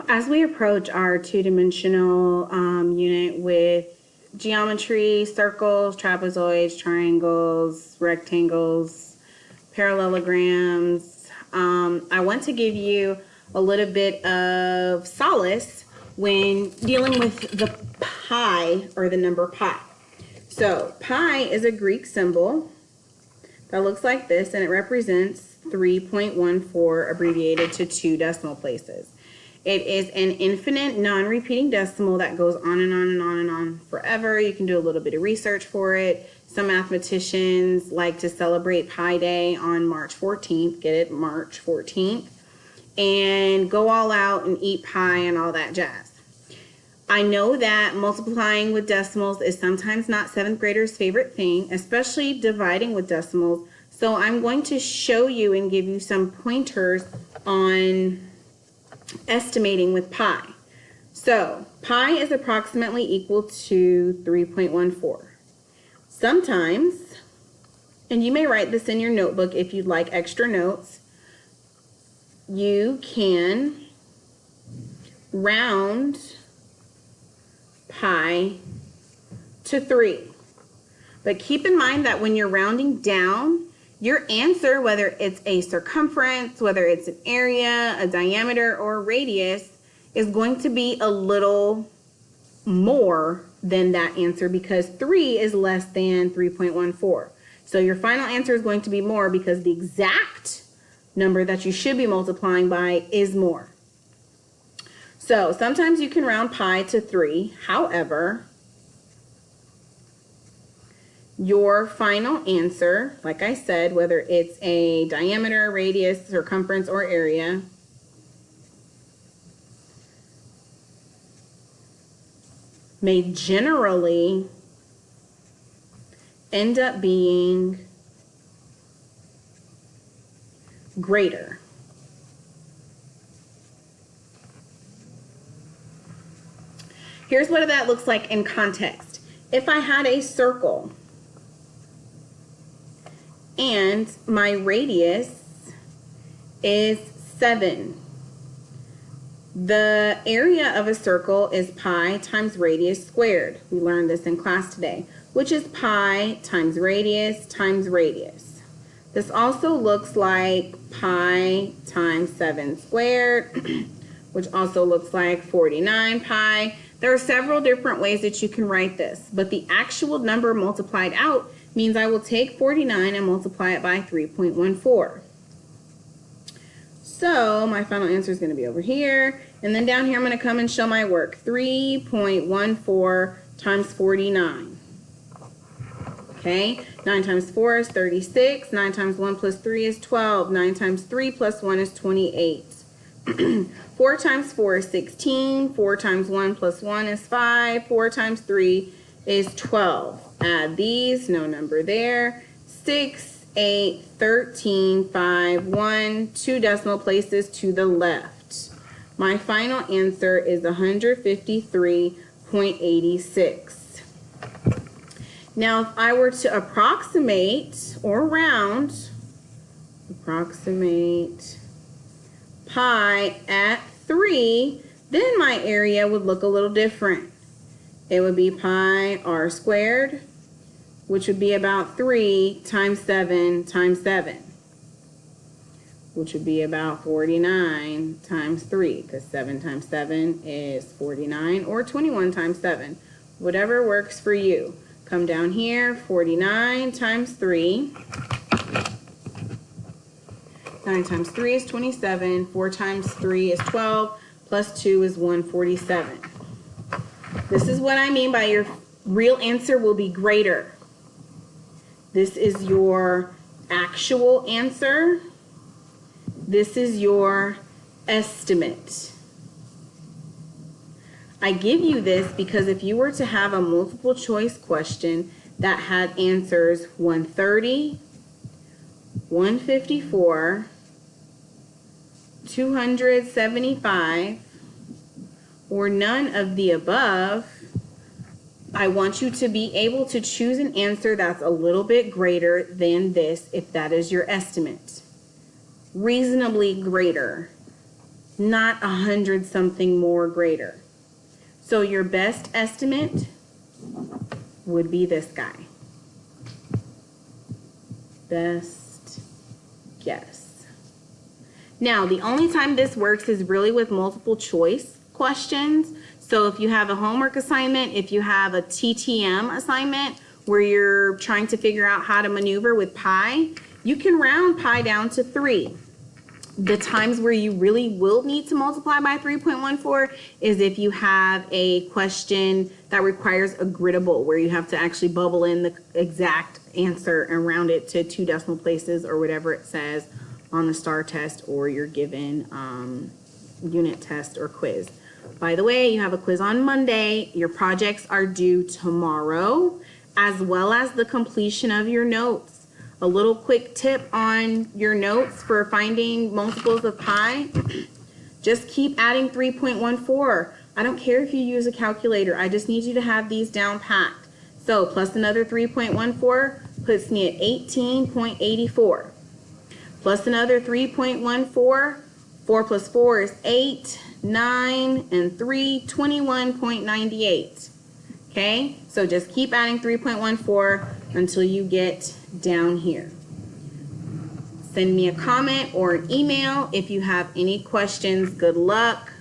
as we approach our two-dimensional unit with geometry, circles, trapezoids, triangles, rectangles, parallelograms, I want to give you a little bit of solace when dealing with the pi, or the number pi. So pi is a Greek symbol that looks like this, and it represents 3.14 abbreviated to 2 decimal places. It is an infinite non-repeating decimal that goes on and on and on and on forever. You can do a little bit of research for it. Some mathematicians like to celebrate Pi Day on March 14th, get it, March 14th, and go all out and eat pie and all that jazz. I know that multiplying with decimals is sometimes not 7th graders' favorite thing, especially dividing with decimals. So I'm going to show you and give you some pointers on estimating with pi. So pi is approximately equal to 3.14. Sometimes, and you may write this in your notebook if you'd like extra notes, you can round pi to 3. But keep in mind that when you're rounding down, your answer, whether it's a circumference, whether it's an area, a diameter, or a radius, is going to be a little more than that answer, because 3 is less than 3.14. So your final answer is going to be more because the exact number that you should be multiplying by is more. So sometimes you can round pi to 3. However, your final answer, like I said, whether it's a diameter, radius, circumference, or area, may generally end up being greater. Here's what that looks like in context. If I had a circle and my radius is 7, the area of a circle is pi times radius squared. We learned this in class today, which is pi times radius times radius. This also looks like pi times 7 squared, which also looks like 49 pi. There are several different ways that you can write this, but the actual number multiplied out means I will take 49 and multiply it by 3.14. So my final answer is going to be over here, and then down here I'm going to come and show my work. 3.14 times 49. Okay, 9 times 4 is 36, 9 times 1 plus 3 is 12, 9 times 3 plus 1 is 28. 4 times 4 is 16, 4 times 1 plus 1 is 5, 4 times 3 is 12. Add these, no number there. 6, 8, 13, 5, 1, 2 decimal places to the left. My final answer is 153.86. Now, if I were to approximate or round, pi at 3, then my area would look a little different. It would be pi r squared, which would be about 3 times 7 times 7, which would be about 49 times 3, because 7 times 7 is 49, or 21 times 7, whatever works for you. Come down here, 49 times 3. 9 times 3 is 27, 4 times 3 is 12, plus 2 is 147. This is what I mean by your real answer will be greater. This is your actual answer. This is your estimate. I give you this because if you were to have a multiple choice question that had answers 130, 154, 275, or none of the above, I want you to be able to choose an answer that's a little bit greater than this if that is your estimate. Reasonably greater not 100 something more greater. So your best estimate would be this guy. Best guess. Now, the only time this works is really with multiple choice questions. So if you have a homework assignment, if you have a TTM assignment where you're trying to figure out how to maneuver with pi, you can round pi down to 3. The times where you really will need to multiply by 3.14 is if you have a question that requires a griddable, where you have to actually bubble in the exact answer and round it to 2 decimal places or whatever it says on the STAR test or your given unit test or quiz. By the way, you have a quiz on Monday. Your projects are due tomorrow, as well as the completion of your notes. A little quick tip on your notes for finding multiples of pi. Just keep adding 3.14. I don't care if you use a calculator. I just need you to have these down packed. So plus another 3.14 puts me at 18.84. Plus another 3.14, 4 plus 4 is 8, 9, and 3, 21.98. Okay, so just keep adding 3.14 until you get down here. Send me a comment or an email if you have any questions. Good luck.